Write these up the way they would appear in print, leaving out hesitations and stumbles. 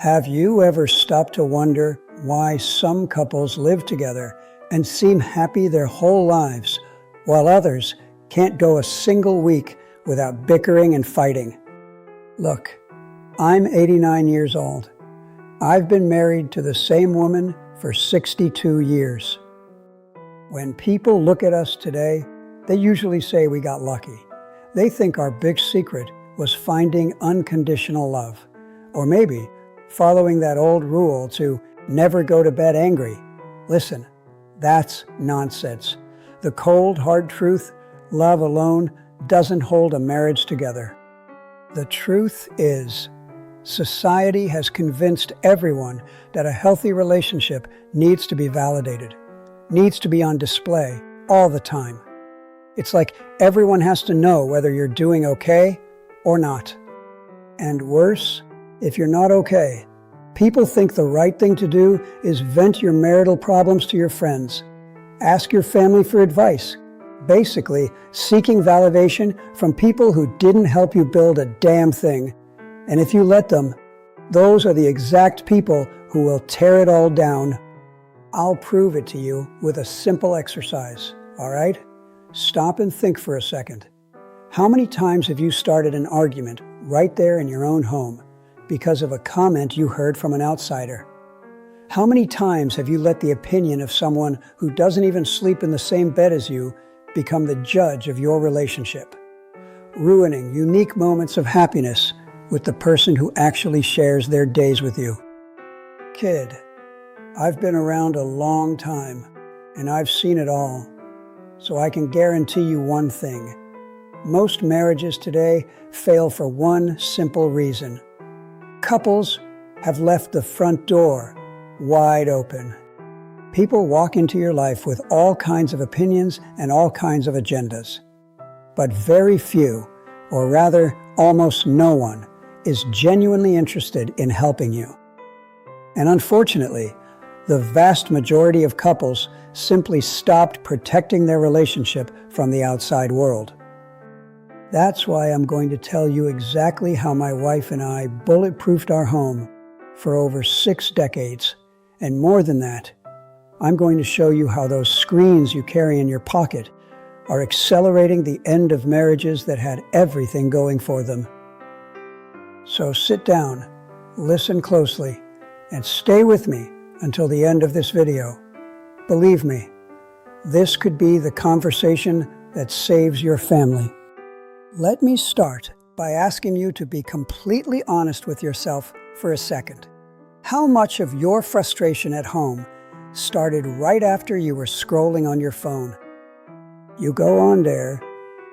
Have you ever stopped to wonder why some couples live together and seem happy their whole lives, while others can't go a single week without bickering and fighting? Look, I'm 89 years old. I've been married to the same woman for 62 years. When people look at us today, they usually say we got lucky. They think our big secret was finding unconditional love, or maybe following that old rule to never go to bed angry. Listen, that's nonsense. The cold, hard truth, love alone doesn't hold a marriage together. The truth is, society has convinced everyone that a healthy relationship needs to be validated, needs to be on display all the time. It's like everyone has to know whether you're doing okay or not. And worse, if you're not okay, people think the right thing to do is vent your marital problems to your friends, ask your family for advice, basically seeking validation from people who didn't help you build a damn thing. And if you let them, those are the exact people who will tear it all down. I'll prove it to you with a simple exercise, all right? Stop and think for a second. How many times have you started an argument right there in your own home because of a comment you heard from an outsider? How many times have you let the opinion of someone who doesn't even sleep in the same bed as you become the judge of your relationship, ruining unique moments of happiness with the person who actually shares their days with you? Kid, I've been around a long time, and I've seen it all. So I can guarantee you one thing. Most marriages today fail for one simple reason. Couples have left the front door wide open. People walk into your life with all kinds of opinions and all kinds of agendas. But very few, or rather almost no one, is genuinely interested in helping you. And unfortunately, the vast majority of couples simply stopped protecting their relationship from the outside world. That's why I'm going to tell you exactly how my wife and I bulletproofed our home for over 6 decades. And more than that, I'm going to show you how those screens you carry in your pocket are accelerating the end of marriages that had everything going for them. So sit down, listen closely, and stay with me until the end of this video. Believe me, this could be the conversation that saves your family. Let me start by asking you to be completely honest with yourself for a second. How much of your frustration at home started right after you were scrolling on your phone? You go on there,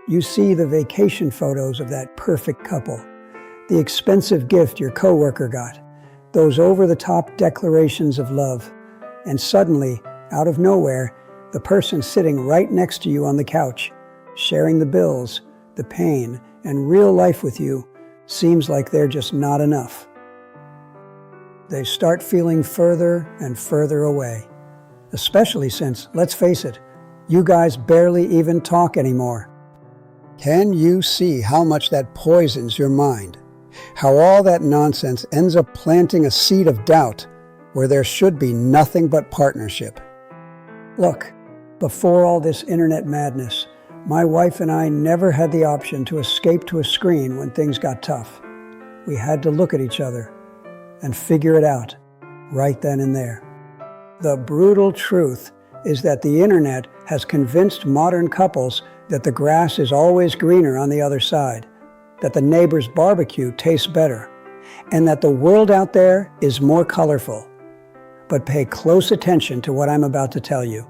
you see the vacation photos of that perfect couple, the expensive gift your coworker got, those over-the-top declarations of love, and suddenly, out of nowhere, the person sitting right next to you on the couch, sharing the bills, the pain, and real life with you, seems like they're just not enough. They start feeling further and further away, especially since, let's face it, you guys barely even talk anymore. Can you see how much that poisons your mind? How all that nonsense ends up planting a seed of doubt where there should be nothing but partnership? Look, before all this internet madness, my wife and I never had the option to escape to a screen when things got tough. We had to look at each other and figure it out right then and there. The brutal truth is that the internet has convinced modern couples that the grass is always greener on the other side, that the neighbor's barbecue tastes better, and that the world out there is more colorful. But pay close attention to what I'm about to tell you.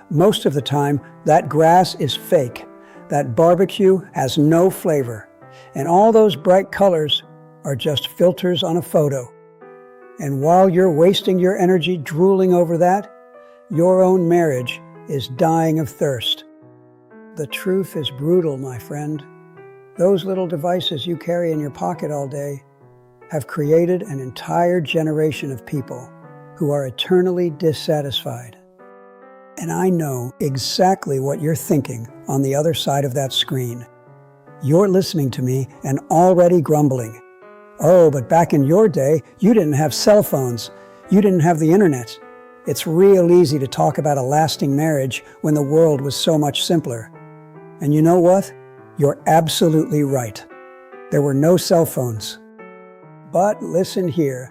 Most of the time, that grass is fake. That barbecue has no flavor. And all those bright colors are just filters on a photo. And while you're wasting your energy drooling over that, your own marriage is dying of thirst. The truth is brutal, my friend. Those little devices you carry in your pocket all day have created an entire generation of people who are eternally dissatisfied. And I know exactly what you're thinking on the other side of that screen. You're listening to me and already grumbling. Oh, but back in your day, you didn't have cell phones. You didn't have the internet. It's real easy to talk about a lasting marriage when the world was so much simpler. And you know what? You're absolutely right. There were no cell phones. But listen here.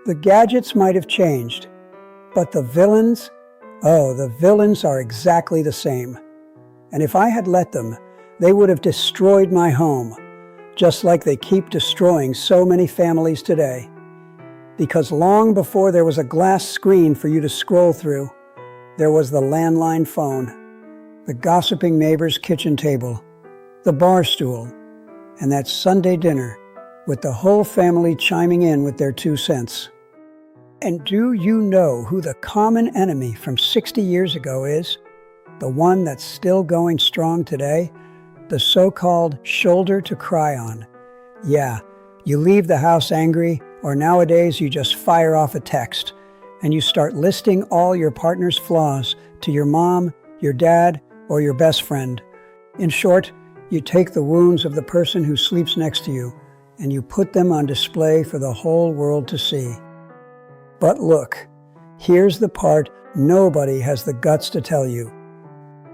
The gadgets might have changed, but the villains are exactly the same. And if I had let them, they would have destroyed my home, just like they keep destroying so many families today. Because long before there was a glass screen for you to scroll through, there was the landline phone, the gossiping neighbor's kitchen table, the bar stool, and that Sunday dinner with the whole family chiming in with their 2 cents. And do you know who the common enemy from 60 years ago is? The one that's still going strong today? The so-called shoulder to cry on. Yeah, you leave the house angry, or nowadays you just fire off a text, and you start listing all your partner's flaws to your mom, your dad, or your best friend. In short, you take the wounds of the person who sleeps next to you, and you put them on display for the whole world to see. But look, here's the part nobody has the guts to tell you.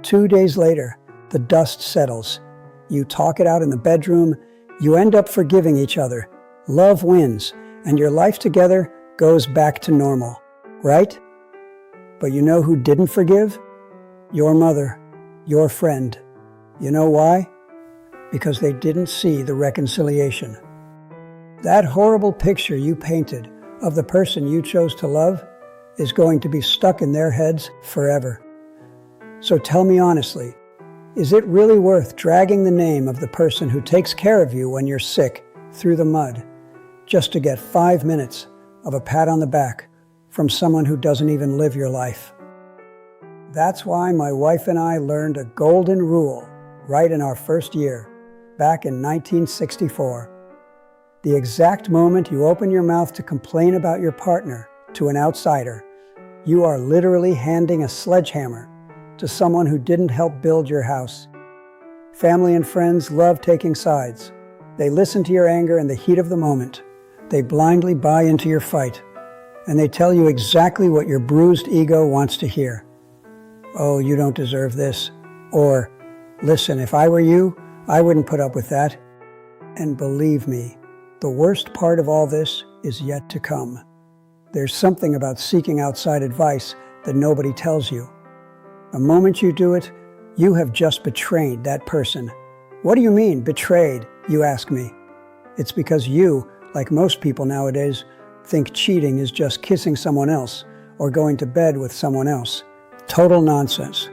2 days later, the dust settles. You talk it out in the bedroom, you end up forgiving each other. Love wins, and your life together goes back to normal, right? But you know who didn't forgive? Your mother, your friend. You know why? Because they didn't see the reconciliation. That horrible picture you painted of the person you chose to love is going to be stuck in their heads forever. So tell me honestly, is it really worth dragging the name of the person who takes care of you when you're sick through the mud just to get 5 minutes of a pat on the back from someone who doesn't even live your life? That's why my wife and I learned a golden rule right in our first year, back in 1964. The exact moment you open your mouth to complain about your partner to an outsider, you are literally handing a sledgehammer to someone who didn't help build your house. Family and friends love taking sides. They listen to your anger in the heat of the moment. They blindly buy into your fight, and they tell you exactly what your bruised ego wants to hear. Oh, you don't deserve this. Or, listen, if I were you, I wouldn't put up with that. And believe me, the worst part of all this is yet to come. There's something about seeking outside advice that nobody tells you. The moment you do it, you have just betrayed that person. What do you mean, betrayed, you ask me? It's because you, like most people nowadays, think cheating is just kissing someone else or going to bed with someone else. Total nonsense.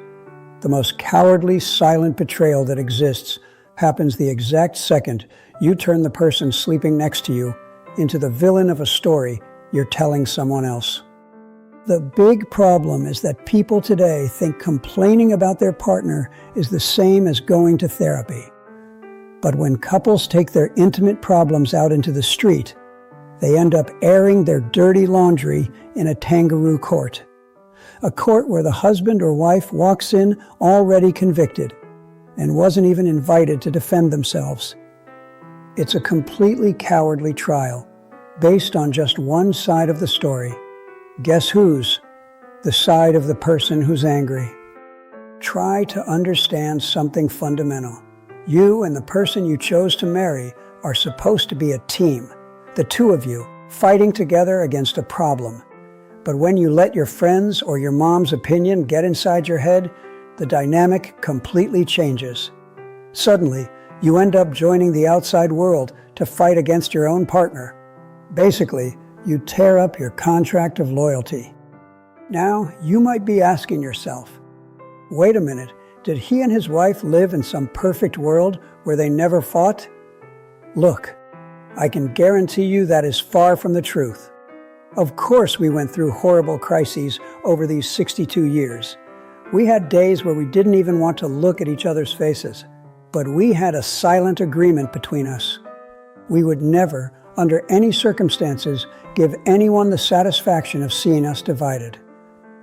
The most cowardly, silent betrayal that exists happens the exact second you turn the person sleeping next to you into the villain of a story you're telling someone else. The big problem is that people today think complaining about their partner is the same as going to therapy. But when couples take their intimate problems out into the street, they end up airing their dirty laundry in a kangaroo court. A court where the husband or wife walks in already convicted and wasn't even invited to defend themselves. It's a completely cowardly trial, based on just one side of the story. Guess whose? The side of the person who's angry. Try to understand something fundamental. You and the person you chose to marry are supposed to be a team, the two of you fighting together against a problem. But when you let your friends or your mom's opinion get inside your head, the dynamic completely changes. Suddenly, you end up joining the outside world to fight against your own partner. Basically, you tear up your contract of loyalty. Now, you might be asking yourself, wait a minute, did he and his wife live in some perfect world where they never fought? Look, I can guarantee you that is far from the truth. Of course we went through horrible crises over these 62 years. We had days where we didn't even want to look at each other's faces, but we had a silent agreement between us. We would never, under any circumstances, give anyone the satisfaction of seeing us divided.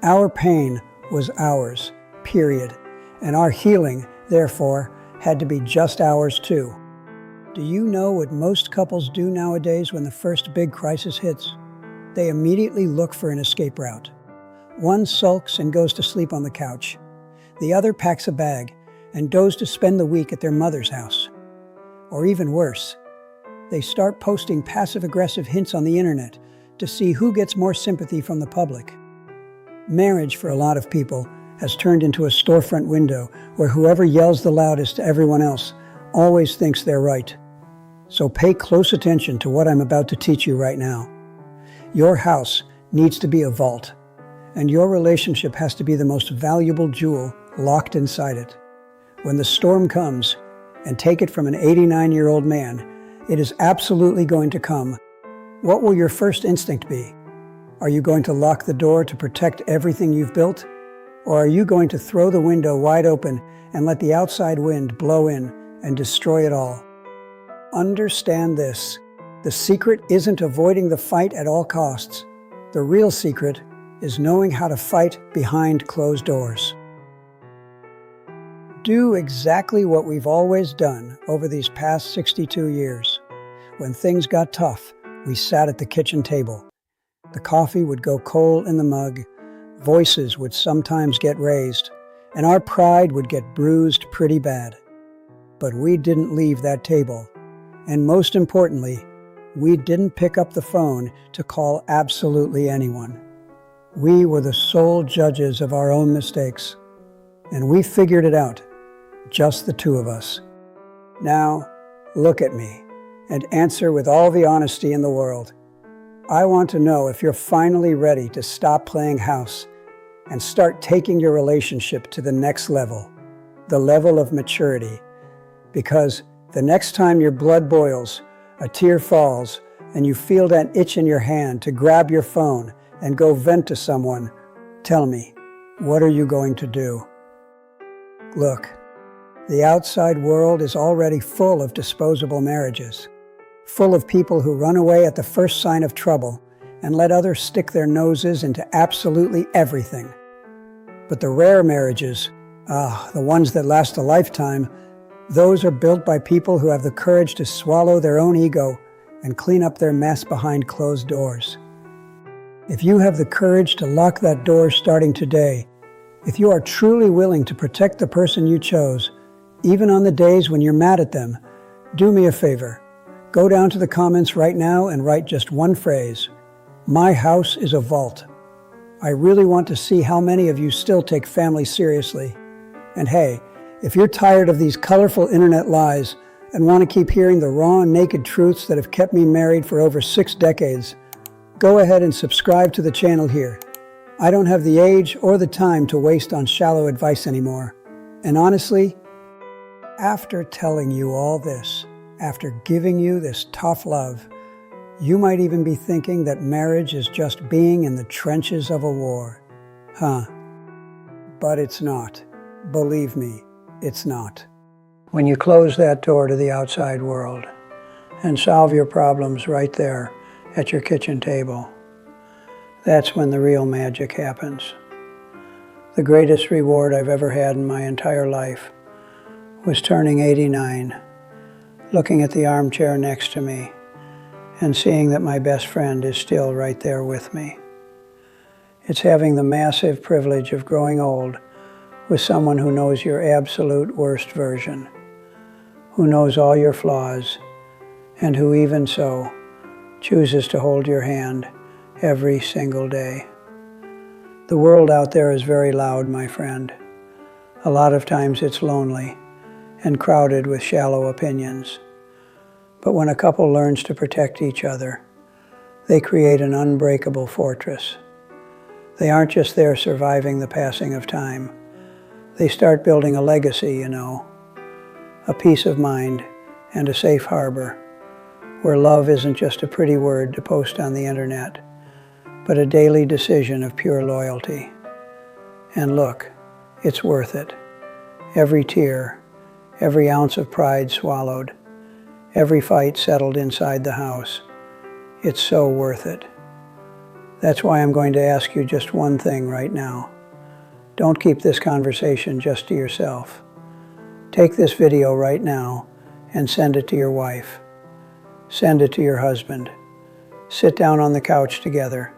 Our pain was ours, period, and our healing, therefore, had to be just ours too. Do you know what most couples do nowadays when the first big crisis hits? They immediately look for an escape route. One sulks and goes to sleep on the couch. The other packs a bag and goes to spend the week at their mother's house. Or even worse, they start posting passive-aggressive hints on the internet to see who gets more sympathy from the public. Marriage, for a lot of people, has turned into a storefront window where whoever yells the loudest to everyone else always thinks they're right. So pay close attention to what I'm about to teach you right now. Your house needs to be a vault, and your relationship has to be the most valuable jewel locked inside it. When the storm comes, and take it from an 89-year-old man, it is absolutely going to come. What will your first instinct be? Are you going to lock the door to protect everything you've built? Or are you going to throw the window wide open and let the outside wind blow in and destroy it all? Understand this. The secret isn't avoiding the fight at all costs. The real secret is knowing how to fight behind closed doors. Do exactly what we've always done over these past 62 years. When things got tough, we sat at the kitchen table. The coffee would go cold in the mug, voices would sometimes get raised, and our pride would get bruised pretty bad. But we didn't leave that table. And most importantly, we didn't pick up the phone to call absolutely anyone. We were the sole judges of our own mistakes, and we figured it out, just the two of us. Now, look at me and answer with all the honesty in the world. I want to know if you're finally ready to stop playing house and start taking your relationship to the next level, the level of maturity. Because the next time your blood boils, a tear falls, and you feel that itch in your hand to grab your phone and go vent to someone, tell me, what are you going to do? Look, the outside world is already full of disposable marriages, full of people who run away at the first sign of trouble and let others stick their noses into absolutely everything. But the rare marriages, the ones that last a lifetime, those are built by people who have the courage to swallow their own ego and clean up their mess behind closed doors. If you have the courage to lock that door starting today, if you are truly willing to protect the person you chose, even on the days when you're mad at them, do me a favor. Go down to the comments right now and write just one phrase. My house is a vault. I really want to see how many of you still take family seriously. And hey, if you're tired of these colorful internet lies and want to keep hearing the raw, naked truths that have kept me married for over 6 decades, go ahead and subscribe to the channel here. I don't have the age or the time to waste on shallow advice anymore. And honestly, after telling you all this, after giving you this tough love, you might even be thinking that marriage is just being in the trenches of a war. But it's not. Believe me, it's not. When you close that door to the outside world and solve your problems right there at your kitchen table, that's when the real magic happens. The greatest reward I've ever had in my entire life was turning 89, looking at the armchair next to me, and seeing that my best friend is still right there with me. It's having the massive privilege of growing old with someone who knows your absolute worst version, who knows all your flaws, and who even so chooses to hold your hand every single day. The world out there is very loud, my friend. A lot of times it's lonely and crowded with shallow opinions. But when a couple learns to protect each other, they create an unbreakable fortress. They aren't just there surviving the passing of time. They start building a legacy, a peace of mind and a safe harbor, where love isn't just a pretty word to post on the internet, but a daily decision of pure loyalty. And look, it's worth it. Every tear, every ounce of pride swallowed, every fight settled inside the house. It's so worth it. That's why I'm going to ask you just one thing right now. Don't keep this conversation just to yourself. Take this video right now and send it to your wife. Send it to your husband. Sit down on the couch together,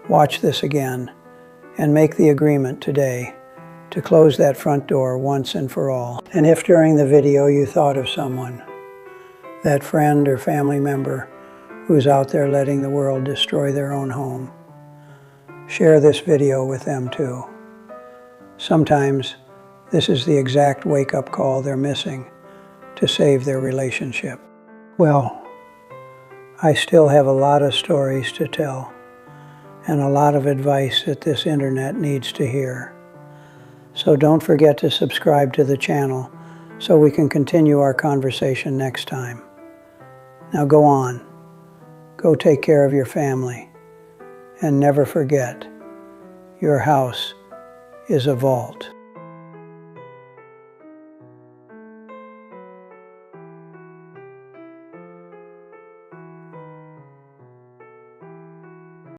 watch this again, and make the agreement today to close that front door once and for all. And if during the video you thought of someone, that friend or family member who's out there letting the world destroy their own home, share this video with them too. Sometimes this is the exact wake-up call they're missing to save their relationship. Well, I still have a lot of stories to tell and a lot of advice that this internet needs to hear. So don't forget to subscribe to the channel so we can continue our conversation next time. Now go on, go take care of your family, and never forget, your house is a vault.